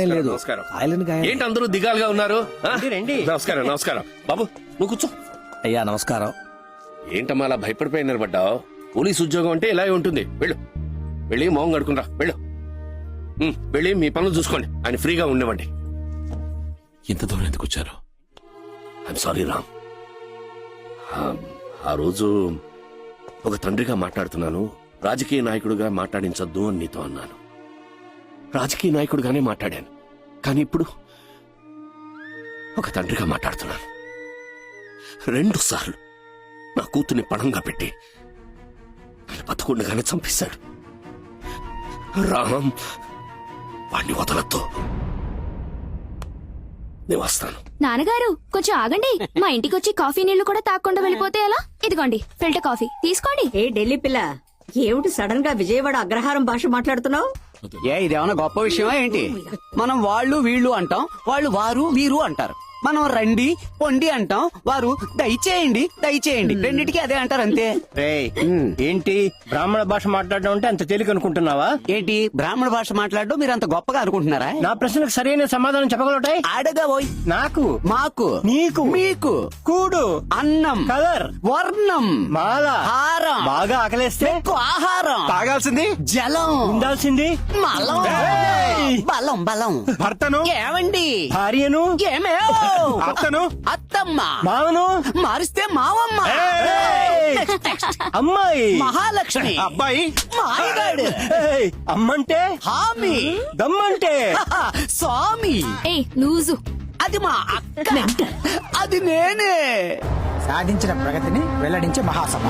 భయం లేదు. నమస్కారం. ఆయనని గాయం. ఏంటి అందరూ దిగాలుగా ఉన్నారు? ఆ? రండి. నమస్కారం నమస్కారం. బాబు నువ్వు కూర్చో. అయ్యా నమస్కారం. ఏంటమ్మా అలా భయపడిపోయి నిలబడ్డావు? పోలీస్ ఉద్యోగం అంటే ఇలాగే ఉంటుంది. వెళ్ళు, వెళ్ళి మోహం కడుకుంటా. వెళ్ళు, వెళ్ళి మీ పనులు చూసుకోండి. ఆయన ఫ్రీగా ఉండేవండి. ఇంత దూరం ఎందుకు వచ్చారు? I'm sorry Ram. ఆ రోజు ఒక తండ్రిగా మాట్లాడుతున్నాను, రాజకీయ నాయకుడిగా మాట్లాడించొద్దు అని నీతో అన్నాను. రాజకీయ నాయకుడిగానే మాట్లాడాను, కానీ ఇప్పుడు ఒక తండ్రిగా మాట్లాడుతున్నాను. 2 సార్లు నా కూతుర్ని పణంగా పెట్టి ఆయన బతకుండగానే చంపేశాడు. రామ్, వాణ్ణి వదలొద్దు. నేను వస్తాను. నాన్నగారు కొంచెం ఆగండి. మా ఇంటికి వచ్చి కాఫీ నీళ్లు కూడా తాకుండా వెళ్ళిపోతే ఎలా? ఇదిగోండి ఫిల్టర్ కాఫీ తీసుకోండి. ఏ ఢిల్లీ పిల్ల, ఏమిటి సడన్ గా విజయవాడ అగ్రహారం భాష మాట్లాడుతున్నావు? ఇదేమన్నా గొప్ప విషయమా ఏంటి? మనం వాళ్ళు వీళ్ళు అంటాం, వాళ్ళు వారు వీరు అంటారు. మనం రండి పొండి అంటాం, వారు దయచేయండి దయచేయండి. రెండిటికి అదే అంటారు అంతే. ఏంటి బ్రాహ్మణ భాష మాట్లాడడం అంటే అంత తేలిక అనుకుంటున్నావా? ఏంటి బ్రాహ్మణ భాష మాట్లాడడం మీరు అంత గొప్పగా అనుకుంటున్నారా? నా ప్రశ్నలకు సరైన సమాధానం చెప్పగలటాయి. అడగబోయ్. నాకు, మాకు, నీకు, మీకు, కూడు, అన్నం, కలర్, వర్ణం, మాల, హారం, బాగా ఆకలేస్తే ఎక్కువ ఆహారం, తాగాల్సింది జలం, ఉండాల్సింది మలం, బలం బలం. భర్తను, ఏమండి భార్యను, ఏమే అత్తను, అత్తమ్మ, మావను, మారిస్తే మావమ్మ, అమ్మాయి, మహాలక్ష్మి, అబ్బాయి, మాయగాడు, అమ్మంటే హామీ, దమ్మంటే స్వామి. ఏ లూజు. అది మా అక్క, అది నేనే. సాధించిన ప్రగతిని వెల్లడించే మహాసభ.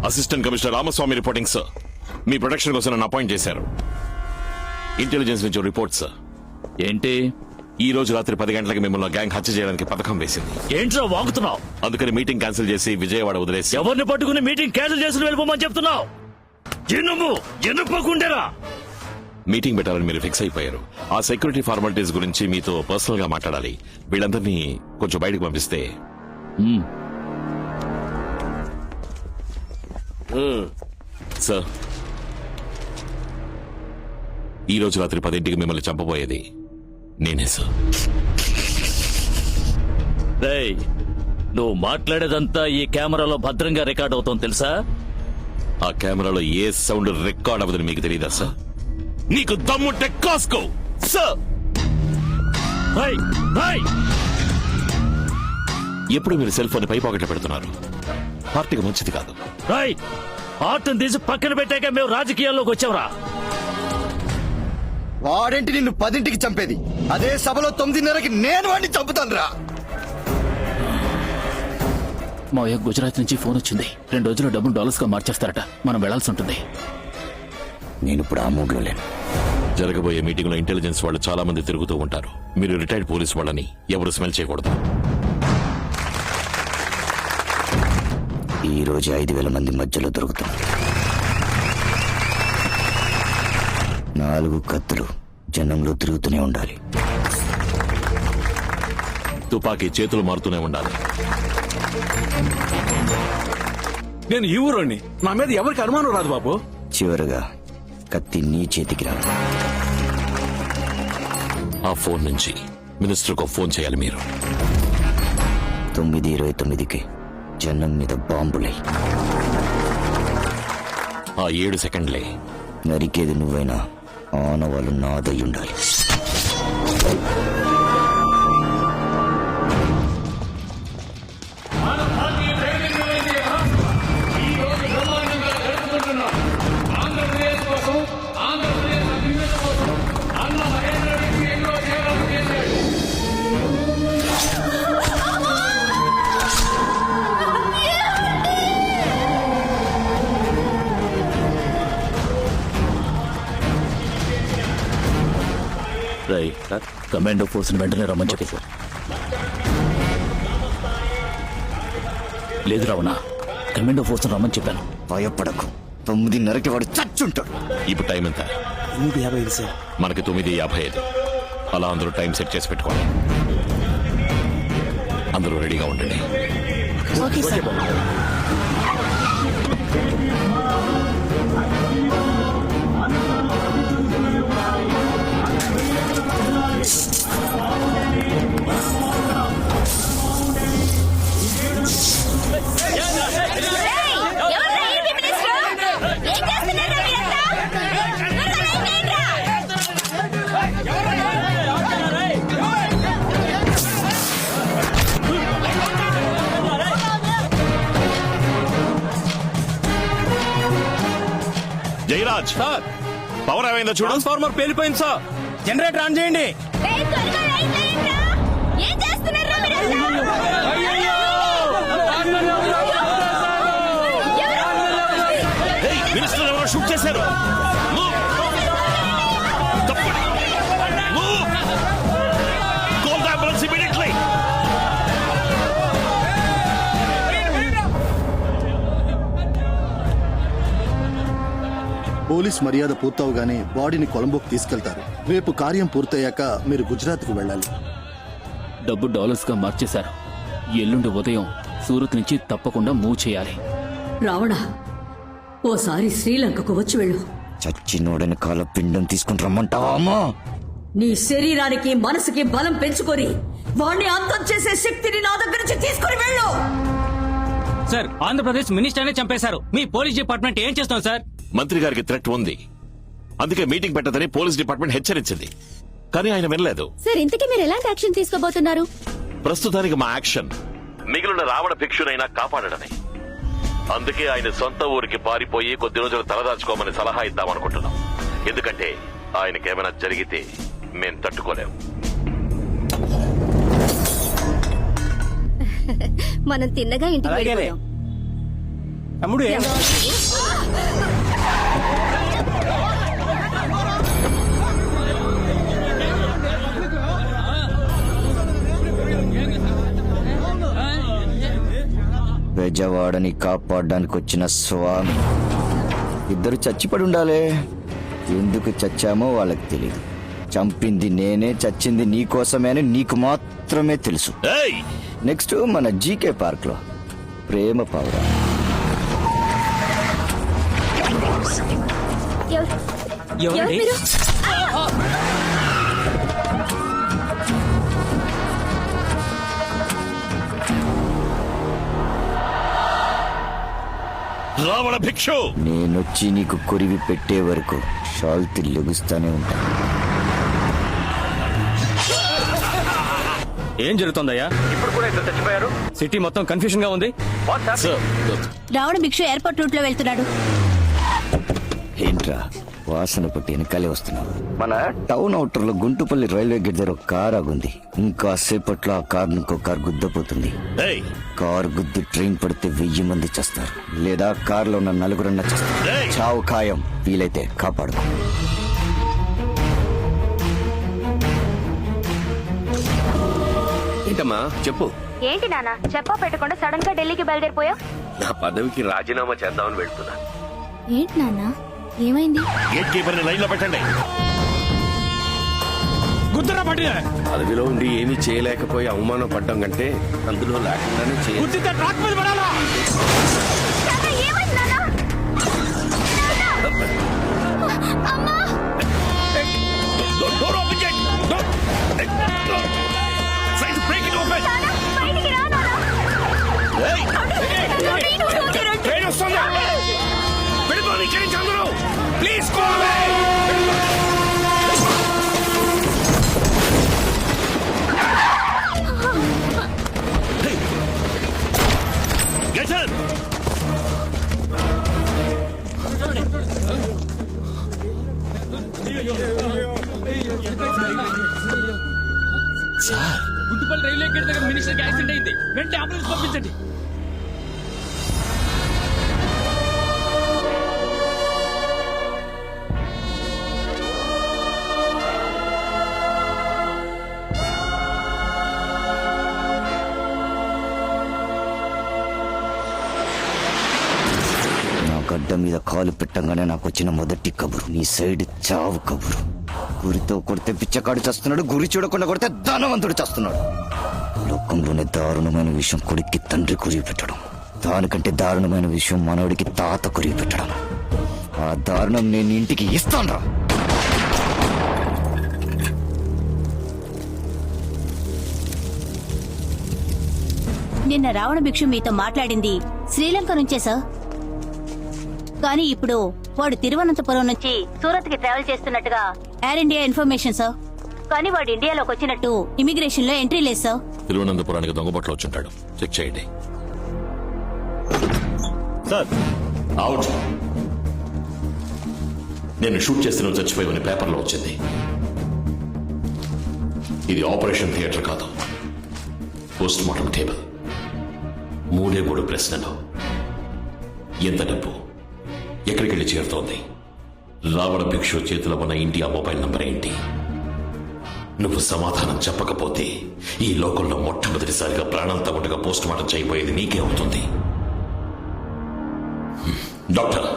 Assistant commissioner Ramaswamy reporting sir. మీ ప్రొటెక్షన్ కోసం నన్ను అపాయింట్ చేశారు. ఇంటెలిజెన్స్ నుంచి రిపోర్ట్ సార్. ఏంటి? ఈ రోజు రాత్రి 10 గంటలకు మిమ్మల్ని గ్యాంగ్ హత్య చేయడానికి పథకం వేసింది. ఏంట్రా వాగుతున్నావు? అందుకని మీటింగ్ క్యాన్సిల్ చేసి విజయవాడ వదిలేసి ఎవరిని పట్టుకుని మీటింగ్ క్యాన్సిల్ చేసి వెళ్ళిపోమని చెప్తున్నావు? ఎన్నుకోకుండేరా. మీటింగ్ పెట్టాలని మీరు ఫిక్స్ అయిపోయారు. ఆ సెక్యూరిటీ ఫార్మాలిటీస్ గురించి మీతో పర్సనల్ గా మాట్లాడాలి. వీళ్ళందరినీ కొంచెం బయటకు పంపిస్తే. సార్, ఈ రోజు రాత్రి 10ంటికి మిమ్మల్ని చంపబోయేది నేనే సార్. రేయ్, నువ్వు మాట్లాడేదంతా ఈ కెమెరాలో భద్రంగా రికార్డ్ అవుతోంది తెలుసా? ఆ కెమెరాలో ఏ సౌండ్ రికార్డ్ అవ్వదని మీకు తెలియదా సార్? నీకు దమ్ముంటే కాసుకో సార్. ఎప్పుడు మీరు సెల్ ఫోన్ పై పాకెట్లో పెడుతున్నారు. పార్టీకి మంచిది కాదు. ఆర్ట్ని తీసి పక్కన పెట్టాక మేము రాజకీయాల్లోకి వచ్చావురా. వాడేంటి నిన్ను 10ంటికి చంపేది? అదే సభలో 9:30కి నేను వాడిని చంపుతాను రా. మా గుజరాత్ నుంచి ఫోన్ వచ్చింది. 2 రోజుల్లో డబ్బులు డాలర్స్ గా మార్చేస్తారట. మనం వెళ్లాల్సి ఉంటుంది. నేను ఇప్పుడు ఆ మూడ్లో లేను. జరగబోయే మీటింగ్ లో ఇంటెలిజెన్స్ వాళ్ళు చాలా మంది తిరుగుతూ ఉంటారు. మీరు రిటైర్డ్ పోలీస్ వాళ్ళని ఎవరు స్మెల్ చేయకూడదు. ఈ రోజు 5,000 మంది మధ్యలో దొరుకుతాం. 4 కత్తులు జనంలో తిరుగుతూనే ఉండాలి. తుపాకీ చేతులు మారుతూనే ఉండాలి. నేను ఈ ఊరోని, నా మీద ఎవరికి అనుమానం రాదు బాబు. చివరగా కత్తి నీ చేతికి రా. ఆ ఫోన్ నుంచి మినిస్టర్కు ఫోన్ చేయాలి మీరు. 9:29కి జనం మీద బాంబులై. ఆ 7 సెకండ్లే నరికేది నువ్వైనా ఆనవాళ్ళు నాదై ఉండాలి. కమాండో ఫోర్స్ వెంటనే రమ్మని చెప్పి. లేదు రావణ, కమాండో ఫోర్స్ రమ్మని చెప్పాను. భయపడకు, 9:30కి వాడు చచ్చుంటాడు. ఇప్పుడు టైం ఎంత? 8:55 సార్. మనకి 9:55. అలా అందరూ టైం సెట్ చేసి పెట్టుకోండి. అందరూ రెడీగా ఉండండి. Okay sir. Jayaraj sir power ఏమైందో చూడు. ట్రాన్స్ఫార్మర్ పేలిపోయింది సార్. జనరేటర్ ఆన్ చేయండి. ఏం చేస్తున్నారు మినిస్టర్ ఎవరో షూట్ చేశారు. Move. తప్పండి. Move. Call the ambulance immediately. Police మర్యాద పూర్తవగానే బాడీని కొలంబోకి తీసుకెళ్తారు. రేపు కార్యం పూర్తయ్యాక మీరు గుజరాత్కు వెళ్ళాలి. డబ్బు డాలర్స్ గా మార్చేశారు. ఎల్లుండి ఉదయం సూరత్ నుంచి తప్పకుండా మూవ్ చేయాలి. రావణ ఓసారి శ్రీలంకకు వచ్చి వెళ్ళు. చచ్చినోడని కాల పిండం తీసుకుని రమ్మంటావా అమ్మా? నీ శరీరానికి మనసుకి బలం పెంచుకొని వాణ్ణి అంతం చేసే శక్తిని నా దగ్గర నుంచి తీసుకొని వెళ్ళు. సార్ ఆంధ్రప్రదేశ్ మినిస్టర్నే చంపేశారు. మీ పోలీస్ డిపార్ట్మెంట్ ఏం చేస్తాం సార్? మంత్రి గారికి థ్రెట్ ఉంది. అందుకే మీటింగ్ పెట్టదని పోలీస్ డిపార్ట్మెంట్ హెచ్చరించింది. కానీ ఆయన వినలేదు. సార్, ఇంతకీ మీరు ఎలాంటి యాక్షన్ తీసుకోబోతున్నారు? ప్రస్తుతానికి మా యాక్షన్ మిగిలిన రావణ భిక్షునైనా కాపాడడమే. అందుకే ఆయన సొంత ఊరికి పారిపోయి కొద్ది రోజులు తలదాచుకోమని సలహా ఇద్దామనుకుంటున్నాం. ఎందుకంటే ఆయనకేమైనా జరిగితే మేం తట్టుకోలేం. మనం తిన్నగా ఇంటికి వెళ్ళిపోయాం. తమ్ముడు ఏం బెజవాడని కాపాడడానికి వచ్చిన స్వామి ఇద్దరు చచ్చిపడి ఉండాలి. ఎందుకు చచ్చామో వాళ్ళకి తెలియదు. చంపింది నేనే, చచ్చింది నీ కోసమే అని నీకు మాత్రమే తెలుసు. ఏయ్! నెక్స్ట్ మన జీకే పార్క్ లో ప్రేమ పావురా. ఎవరండి? రావణ భిక్షు నేనొచ్చి నీకు కొరివి పెట్టే వరకు షాల్తీ లెగుస్తానే ఉంటా. ఏం జరుగుతుందయ్యా? ఇప్పుడు కూడా ఇద్దరు చచ్చిపోయారు. సిటీ మొత్తం కన్ఫ్యూజన్ గా ఉంది. రావణ భిక్షు ఎయిర్పోర్ట్ రూట్ లో వెళ్తున్నాడు. ఏంట్రా వాసన పట్టి వెనకాలే వస్తున్నావు? మన టౌన్ అవుటర్ లో గుంటుపల్లి రైల్వే గేట్ దగ్గర ఒక కార్ ఆగుంది. ఇంకా సేపట్లో ఆ కార్ ఇంకో కార్ గుద్దపోతుంది. ఏయ్! కార్ గుద్ది ట్రైన్ పడితే 1000 మంది చేస్తారు, లేదా కార్ లో ఉన్న 4 చేస్తారు. ఏయ్! చావు ఖాయం. వీలైతే కాపాడుకో. ఏంటమ్మా చెప్పు. ఏంటి నాన్న చెప్పా పెట్టకుండా సడన్ గా ఢిల్లీకి బయలుదేరిపోయా? నా పదవికి రాజీనామా చేద్దామని వెళ్తున్నా. ఏంటి నాన్న ఏమైంది? గేట్ కీపర్ ని లైన్ లో పెట్టండి. గుర్తురా పట్టిన పదవిలో ఉండి ఏమీ చేయలేకపోయి అవమానం పడ్డం కంటే అందులో లేకుండానే చేయాలి. గుర్తితే ట్రాక్ మీద పడాలా? Door open, Jack. Door. Try to break it open. Hey! Train వస్తుందా? వెళ్ళిపోండి ఇక్కడి నుంచి అందరూ. Please go away. Hey! Get in. Guntupalli railway gate దగ్గర మినిస్టర్ యాక్సిడెంట్ అయింది. వెంటనే అంబులెన్స్ పంపించండి. గడ్డ మీద కాలు పెట్టంగానే నాకు వచ్చిన మొదటి కబురు నీ సైడ్ చావు కబురు. గురితో కొడితే పిచ్చకాడు చస్తున్నాడు, గురి చూడకుండా కొడితే ధనవంతుడు చస్తున్నాడు. లోకంలోనే దారుణమైన విషయం కొడుక్కి తండ్రి కురిగి పెట్టడం, దానికంటే దారుణమైన విషయం మనవడికి తాత కురిగి పెట్టడం. ఆ దారుణం నేను ఇంటికి ఇస్తాను. నిన్న రావణ భిక్షు మీతో మాట్లాడింది శ్రీలంక నుంచే సార్. కానీ ఇప్పుడు వాడు తిరువనంతపురం నుంచి సూరత్ కి ట్రావెల్ చేస్తున్నట్టుగా ఎయిర్ ఇండియా ఇన్ఫర్మేషన్ సార్. కానీ వాడు ఇండియాలోకి వచ్చినట్టు ఇమిగ్రేషన్ లో ఎంట్రీ లేదు సార్. తిరువనంతపురానికి దొంగబట్లు వచ్చుంటాడు. చెక్ చేయండి. Sir out. నేను షూట్ చేసిన చచ్చిపోయి పేపర్లో వచ్చింది. ఇది ఆపరేషన్ థియేటర్ కాదు, పోస్ట్ మార్టం టేబుల్. 3 ప్రశ్నలు. ఎంత డబ్బు, ఎక్కడికి వెళ్ళి చేరుతోంది, రావణ భిక్షు చేతిలో ఉన్న ఇండియా మొబైల్ నంబర్ ఏంటి? నువ్వు సమాధానం చెప్పకపోతే ఈ లోకంలో మొట్టమొదటిసారిగా ప్రాణాలతో ఉండగా పోస్ట్ మార్టం చేయబోయేది నీకే అవుతుంది. డాక్టర్.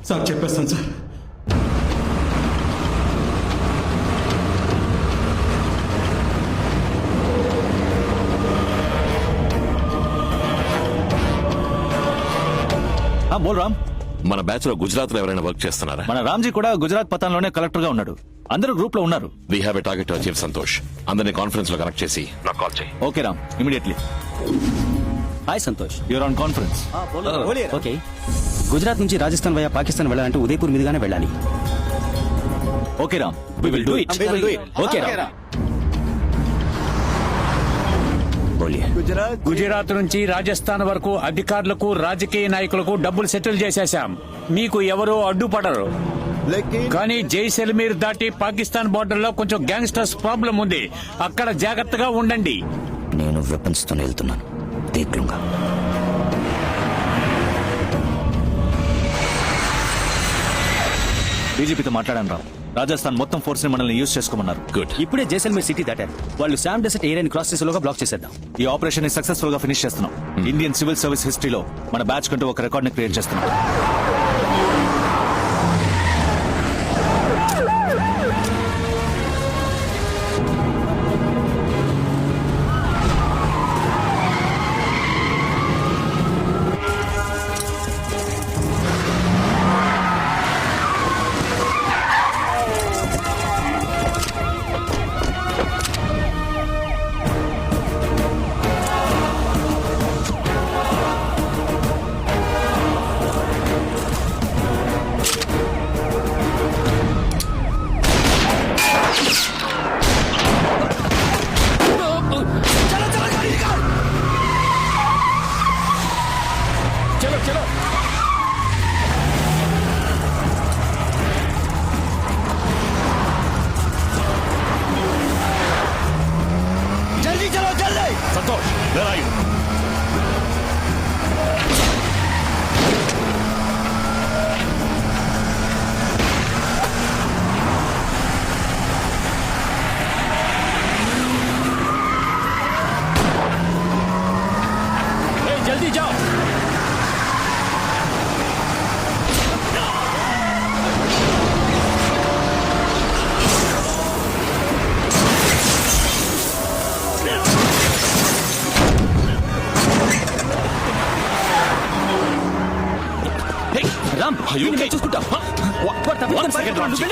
సార్ చెప్పేస్తాను సార్. బోల్ రామ్. మన బ్యాచ్ లో గుజరాత్ లో ఎవరైనా వర్క్ చేస్తున్నారా? మన రామ్జీ కూడా గుజరాత్ పతాన్లోనే కలెక్టర్ గా ఉన్నాడు. అందరూ గ్రూప్ లో ఉన్నారు. We have a target to achieve Santosh. అందరినీ కాన్ఫరెన్స్ లో కనెక్ట్ చేసి నాకు కాల్ చేయి. Okay Ram, immediately. Hi Santosh. You're on conference. Okay. Gujarat నుంచి రాజస్థాన్ వయా పాకిస్తాన్ వెళ్ళాలంటే ఉదయపూర్ మీదుగానే వెళ్ళాలి. Okay Ram, we will do it. Okay Ram. Gujarat నుంచి రాజస్థాన్ వరకు అధికారులకు, రాజకీయ నాయకులకు డబ్బులు సెటిల్ చేసేశాం. మీకు ఎవరో అడ్డుపడరు. కానీ జైసల్మీర్ దాటి పాకిస్తాన్ బోర్డర్ లో కొంచెం గ్యాంగ్స్టర్స్ ప్రాబ్లం ఉంది. అక్కడ జాగ్రత్తగా ఉండండి. నేను వెపన్స్ తో వెళ్తున్నాను. దేఖ్లూంగా. డీజీపీతో మాట్లాడాను రామ్. రాజస్థాన్ మొత్తం ఫోర్స్ ని మనల్ని యూజ్ చేసుకోమన్నారు. గుడ్. ఇప్పుడే జైసల్మేర్ సిటీ దాటారు. వాళ్ళు శామ్ డెసర్ట్ ఏరియాని క్రాస్ చేసేలోగా బ్లాక్ చేసేద్దాం. ఈ ఆపరేషన్ ని సక్సెస్ఫుల్ గా ఫినిష్ చేస్తున్నాం. ఇండియన్ సివిల్ సర్వీస్ హిస్టరీలో మన బ్యాచ్ కంటూ ఒక రికార్డ్ ని క్రియేట్ చేస్తున్నాం. Santosh, where are you? జల్దీ జాओ. Ram, Are you okay? చూసుకుంటా. One second, Ramji.